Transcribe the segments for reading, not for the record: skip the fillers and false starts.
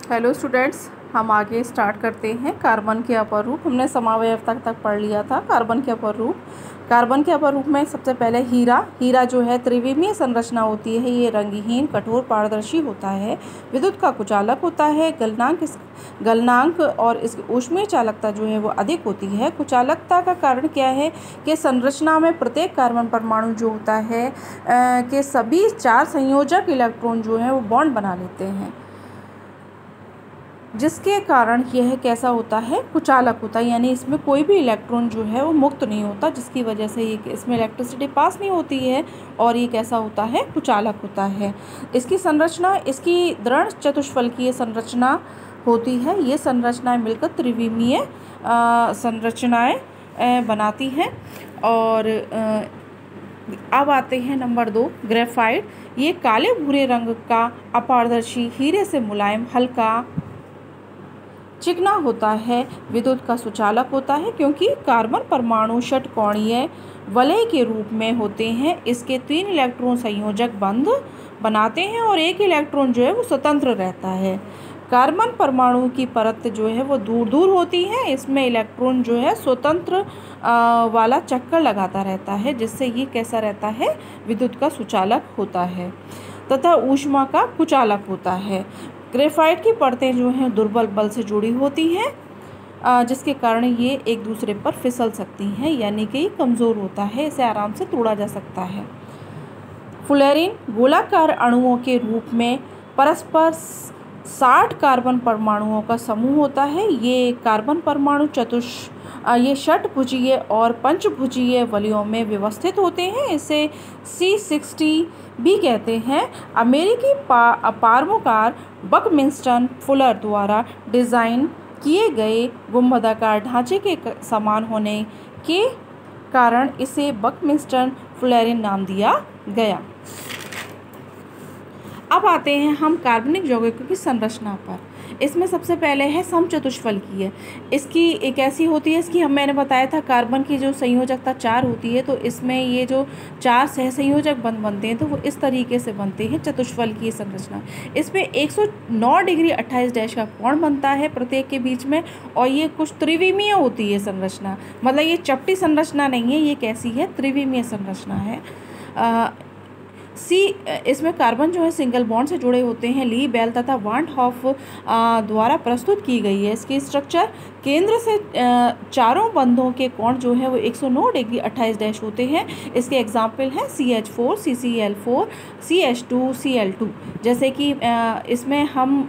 Hello students, हम आगे start करते हैं। कार्बन के अपर रूप हमने समावयवता तक पढ़ लिया था। कार्बन के अपर रूप में सबसे पहले हीरा जो है त्रिविमीय संरचना होती है। ये रंगहीन, कठोर, पारदर्शी होता है। विद्युत का कुचालक होता है। गलनांक और इसकी ऊष्मीय चालकता जो है वो अधिक होती है। कुचालकता का कारण क्या है कि संरचना में प्रत्येक कार्बन परमाणु जो होता है के सभी 4 संयोजक इलेक्ट्रॉन जो है वो बॉन्ड बना लेते हैं, जिसके कारण यह कैसा होता है, कुचालक होता है। यानी इसमें कोई भी इलेक्ट्रॉन जो है वो मुक्त नहीं होता, जिसकी वजह से ये इसमें इलेक्ट्रिसिटी पास नहीं होती है और ये कैसा होता है, कुचालक होता है। इसकी संरचना, इसकी दृढ़ चतुष्फलकीय संरचना होती है। ये संरचनाएं मिलकर त्रिविमीय संरचनाएं बनाती हैं। और अब आते हैं नंबर 2, ग्रेफाइट। ये काले भूरे रंग का अपारदर्शी, हीरे से मुलायम, हल्का, चिकना होता है। विद्युत का सुचालक होता है क्योंकि कार्बन परमाणु षटकोणीय वलय के रूप में होते हैं। इसके 3 इलेक्ट्रॉन संयोजक बंध बनाते हैं और एक इलेक्ट्रॉन जो है वो स्वतंत्र रहता है। कार्बन परमाणु की परत जो है वो दूर दूर होती है। इसमें इलेक्ट्रॉन जो है स्वतंत्र वाला चक्कर लगाता रहता है, जिससे ये कैसा रहता है, विद्युत का सुचालक होता है तथा ऊष्मा का कुचालक होता है। ग्रेफाइट की परतें जो हैं दुर्बल बल से जुड़ी होती हैं, जिसके कारण ये एक दूसरे पर फिसल सकती हैं, यानी कि ये कमज़ोर होता है, इसे आराम से तोड़ा जा सकता है। फ्लोरीन गोलाकार अणुओं के रूप में परस्पर 60 कार्बन परमाणुओं का समूह होता है। ये कार्बन परमाणु ये षटभुजीय और पंचभुजीय वलयों में व्यवस्थित होते हैं। इसे C60 भी कहते हैं। अमेरिकी पारमोकार बकमिंस्टन फुलर द्वारा डिज़ाइन किए गए गुंबदाकार ढांचे के समान होने के कारण इसे बकमिंस्टन फ्लोरीन नाम दिया गया। अब आते हैं हम कार्बनिक यौगिकों की संरचना पर। इसमें सबसे पहले है समचतुष्फलकीय। इसकी एक ऐसी होती है, इसकी मैंने बताया था कार्बन की जो संयोजकता 4 होती है, तो इसमें ये जो 4 सहसंयोजक बंध बनते हैं तो वो इस तरीके से बनते हैं, चतुष्फलकीय संरचना। इसमें 109 डिग्री 28 डैश का कोण बनता है प्रत्येक के बीच में, और ये कुछ त्रिविमीय होती है संरचना। मतलब ये चपटी संरचना नहीं है, ये कैसी है, त्रिविमीय संरचना है। इसमें कार्बन जो है सिंगल बॉन्ड से जुड़े होते हैं। ली, बेल तथा वान हॉफ द्वारा प्रस्तुत की गई है। इसकी स्ट्रक्चर केंद्र से चारों बंधों के कोण जो है वो 109 डिग्री 28 डैश होते हैं। इसके एग्जाम्पल हैं CH4, CCl4, CH2, Cl2। जैसे कि इसमें हम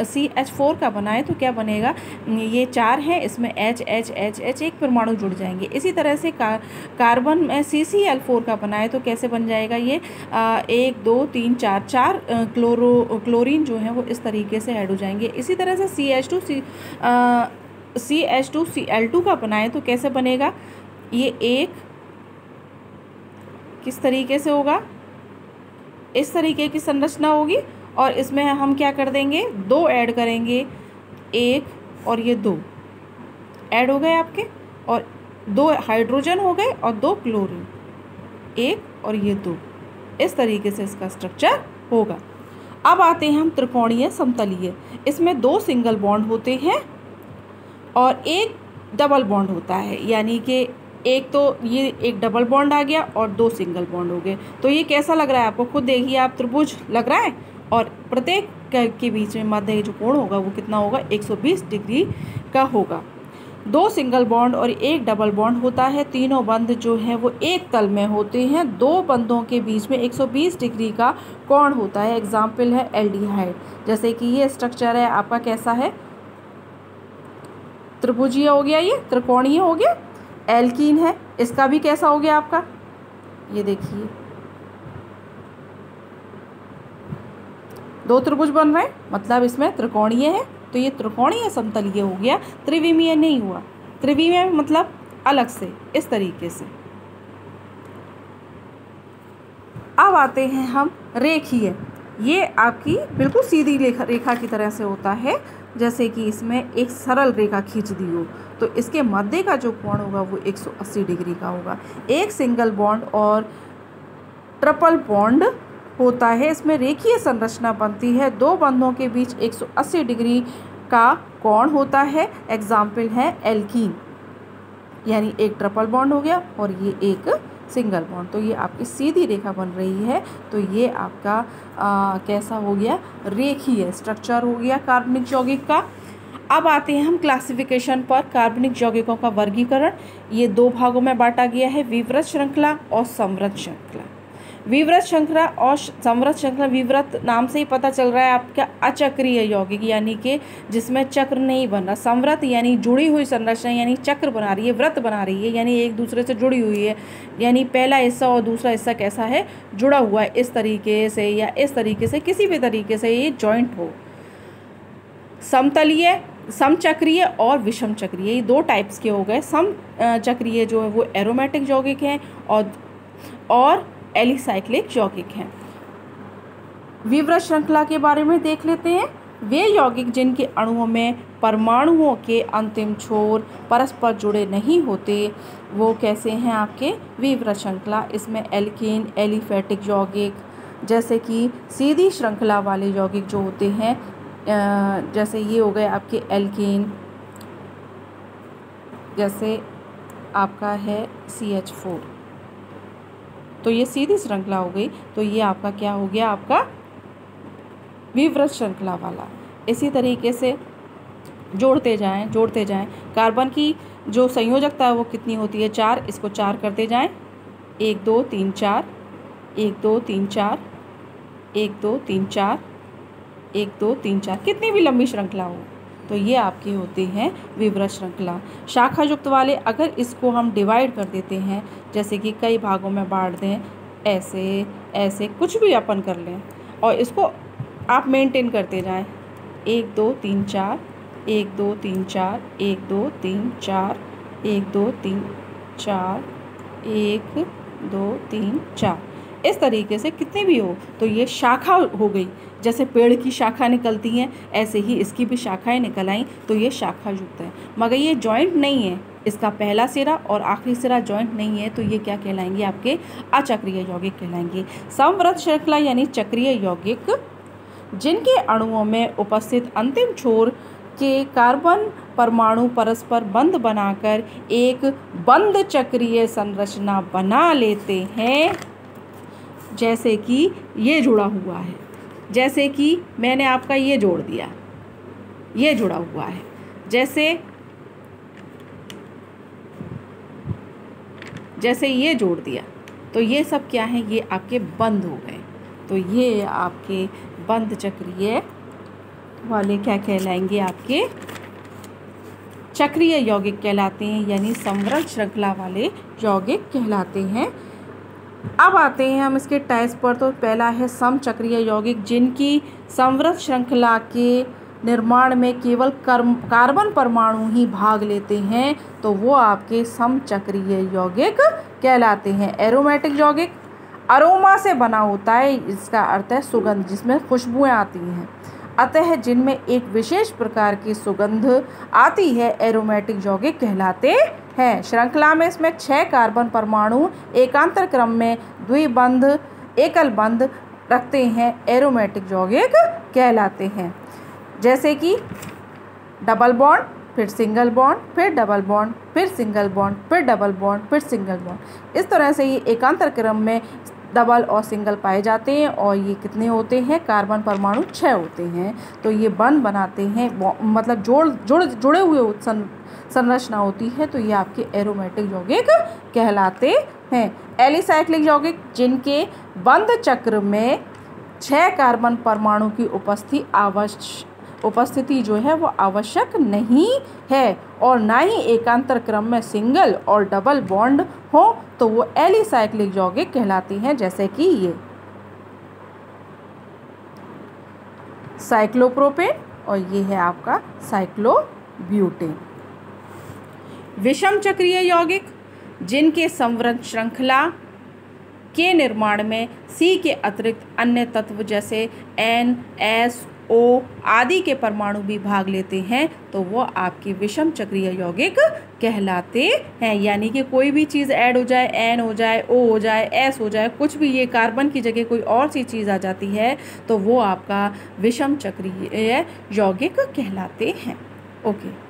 CH4 का बनाए तो क्या बनेगा, ये 4 हैं, इसमें H H H H एक परमाणु जुड़ जाएंगे। इसी तरह से कार्बन में CCl4 का बनाए तो कैसे बन जाएगा, ये 1 2 3 4 क्लोरीन जो है वो इस तरीके से ऐड हो जाएंगे। इसी तरह से CH2Cl2 का बनाए तो कैसे बनेगा, ये एक किस तरीके से होगा, इस तरीके की संरचना होगी। और इसमें हम क्या कर देंगे, 2 ऐड करेंगे, 1 और ये 2 ऐड हो गए आपके, और 2 हाइड्रोजन हो गए और 2 क्लोरीन, 1 और ये 2। इस तरीके से इसका स्ट्रक्चर होगा। अब आते हैं हम त्रिकोणीय समतलीय। इसमें 2 सिंगल बॉन्ड होते हैं और एक डबल बॉन्ड होता है, यानी कि एक तो ये एक डबल बॉन्ड आ गया और 2 सिंगल बॉन्ड हो गए। तो ये कैसा लग रहा है आपको, खुद देखिए आप, त्रिभुज लग रहा है। और प्रत्येक के बीच में मध्य जो कोण होगा वो कितना होगा, 120 डिग्री का होगा। 2 सिंगल बॉन्ड और एक डबल बॉन्ड होता है। तीनों बंध जो हैं वो एक तल में होते हैं। 2 बंधों के बीच में 120 डिग्री का कोण होता है। एग्जाम्पल है एल्डिहाइड। जैसे कि ये स्ट्रक्चर है आपका, कैसा है, त्रिभुजीय हो गया, ये त्रिकोणीय हो गया। एल्कीन है, इसका भी कैसा हो गया आपका, ये देखिए 2 त्रिभुज बन रहे हैं, मतलब इसमें त्रिकोणीय है, तो ये त्रिकोणीय समतलीय हो गया, त्रिविमीय नहीं हुआ। त्रिविमीय मतलब अलग से, इस तरीके से। अब आते हैं हम रेखीय। ये आपकी बिल्कुल सीधी रेखा की तरह से होता है, जैसे कि इसमें एक सरल रेखा खींच दी हो, तो इसके मध्य का जो कोण होगा वो 180 डिग्री का होगा। एक सिंगल बॉन्ड और ट्रिपल बॉन्ड होता है, इसमें रेखीय संरचना बनती है, दो बंधों के बीच 180 डिग्री का कोण होता है। एग्जाम्पल है एल्कीन, यानी एक ट्रिपल बॉन्ड हो गया और ये एक सिंगल बॉन्ड, तो ये आपकी सीधी रेखा बन रही है, तो ये आपका कैसा हो गया, रेखीय स्ट्रक्चर हो गया कार्बनिक यौगिक का। अब आते हैं हम क्लासिफिकेशन पर। कार्बनिक यौगिकों का वर्गीकरण ये दो भागों में बांटा गया है, विवृत श्रृंखला और संवृत श्रृंखला। विवृत श्रृंखला और संवृत श्रृंखला, विवृत नाम से ही पता चल रहा है आपका अचक्रीय यौगिक, यानी कि जिसमें चक्र नहीं बन रहा। संवृत यानी जुड़ी हुई संरचना, यानी चक्र बना रही है, व्रत बना रही है, यानी एक दूसरे से जुड़ी हुई है, यानी पहला हिस्सा और दूसरा हिस्सा कैसा है, जुड़ा हुआ है, इस तरीके से या इस तरीके से, किसी भी तरीके से ये जॉइंट हो। समतलीय, समचक्रीय और विषम चक्रीय, ये दो टाइप्स के हो गए। समचक्रीय जो है वो एरोमेटिक यौगिक हैं और एलिसाइक्लिक यौगिक हैं। विवृत श्रृंखला के बारे में देख लेते हैं। वे यौगिक जिनके अणुओं में परमाणुओं के अंतिम छोर परस्पर जुड़े नहीं होते, वो कैसे हैं आपके, विवृत श्रृंखला। इसमें एल्केन, एलिफेटिक यौगिक, जैसे कि सीधी श्रृंखला वाले यौगिक जो होते हैं, जैसे ये हो गए आपके एल्केन, जैसे आपका है CH4, तो ये सीधी श्रृंखला हो गई, तो ये आपका क्या हो गया, आपका विवृत श्रृंखला वाला। इसी तरीके से जोड़ते जाएं। कार्बन की जो संयोजकता है वो कितनी होती है, 4, इसको 4 करते जाएं, 1 2 3 4, 1 2 3 4, 1 2 3 4, 1 2 3 4, कितनी भी लंबी श्रृंखला हो, तो ये आपके होते हैं विवृत श्रृंखला। शाखा युक्त वाले, अगर इसको हम डिवाइड कर देते हैं, जैसे कि कई भागों में बांट दें, ऐसे ऐसे कुछ भी अपन कर लें और इसको आप मेंटेन करते जाएं, 1 2 3 4, 1 2 3 4, 1 2 3 4, 1 2 3 4, 1 2 3 4, इस तरीके से कितनी भी हो, तो ये शाखा हो गई। जैसे पेड़ की शाखा निकलती हैं, ऐसे ही इसकी भी शाखाएं निकल आईं, तो ये शाखा युक्त है। मगर ये जॉइंट नहीं है, इसका पहला सिरा और आखिरी सिरा जॉइंट नहीं है, तो ये क्या कहलाएंगे, आपके अचक्रीय यौगिक कहलाएंगे। समवृत श्रृंखला यानी चक्रीय यौगिक, जिनके अणुओं में उपस्थित अंतिम छोर के कार्बन परमाणु परस्पर बंध बनाकर एक बंध चक्रीय संरचना बना लेते हैं। जैसे कि ये जुड़ा हुआ है, जैसे कि मैंने आपका ये जोड़ दिया, ये जुड़ा हुआ है, जैसे ये जोड़ दिया, तो ये सब क्या है, ये आपके बंध हो गए, तो ये आपके बंध चक्रीय वाले क्या कहलाएंगे, आपके चक्रीय यौगिक कहलाते हैं, यानी समवृत श्रृंखला वाले यौगिक कहलाते हैं। अब आते हैं हम इसके टाइप्स पर। तो पहला है समचक्रीय यौगिक, जिनकी समवृत श्रृंखला के निर्माण में केवल कार्बन परमाणु ही भाग लेते हैं, तो वो आपके समचक्रीय यौगिक कहलाते हैं। एरोमेटिक यौगिक, अरोमा से बना होता है, इसका अर्थ है सुगंध, जिसमें खुशबुएं आती हैं, अतः जिनमें एक विशेष प्रकार की सुगंध आती है, एरोमेटिक यौगिक कहलाते हैं। श्रृंखला में इसमें 6 कार्बन परमाणु एकांतर क्रम में द्विबंध एकल बंध रखते हैं, एरोमेटिक यौगिक कहलाते हैं। जैसे कि डबल बॉन्ड, फिर सिंगल बॉन्ड, फिर डबल बॉन्ड, फिर सिंगल बॉन्ड, फिर डबल बॉन्ड, फिर सिंगल बॉन्ड, इस तरह से ये एकांतर क्रम में डबल और सिंगल पाए जाते हैं। और ये कितने होते हैं, कार्बन परमाणु 6 होते हैं, तो ये बंध बनाते हैं, मतलब जुड़े हुए संरचना होती है, तो ये आपके एरोमेटिक यौगिक कहलाते हैं। एलिसाइक्लिक यौगिक, जिनके बंध चक्र में 6 कार्बन परमाणु की उपस्थिति जो है वो आवश्यक नहीं है, और ना ही एकांतर क्रम में सिंगल और डबल बॉन्ड हो, तो वो एलिसाइक्लिक यौगिक कहलाती हैं। जैसे कि ये साइक्लोप्रोपेन और ये है आपका साइक्लोब्यूटेन। विषम चक्रीय यौगिक, जिनके समवृत श्रृंखला के निर्माण में C के अतिरिक्त अन्य तत्व जैसे N, S, O आदि के परमाणु भी भाग लेते हैं तो वो आपके विषम चक्रीय यौगिक कहलाते हैं। यानी कि कोई भी चीज़ ऐड हो जाए, N हो जाए, O हो जाए, S हो जाए, कुछ भी, ये कार्बन की जगह कोई और सी चीज़ आ जाती है तो वो आपका विषम चक्रीय यौगिक कहलाते हैं। ओके।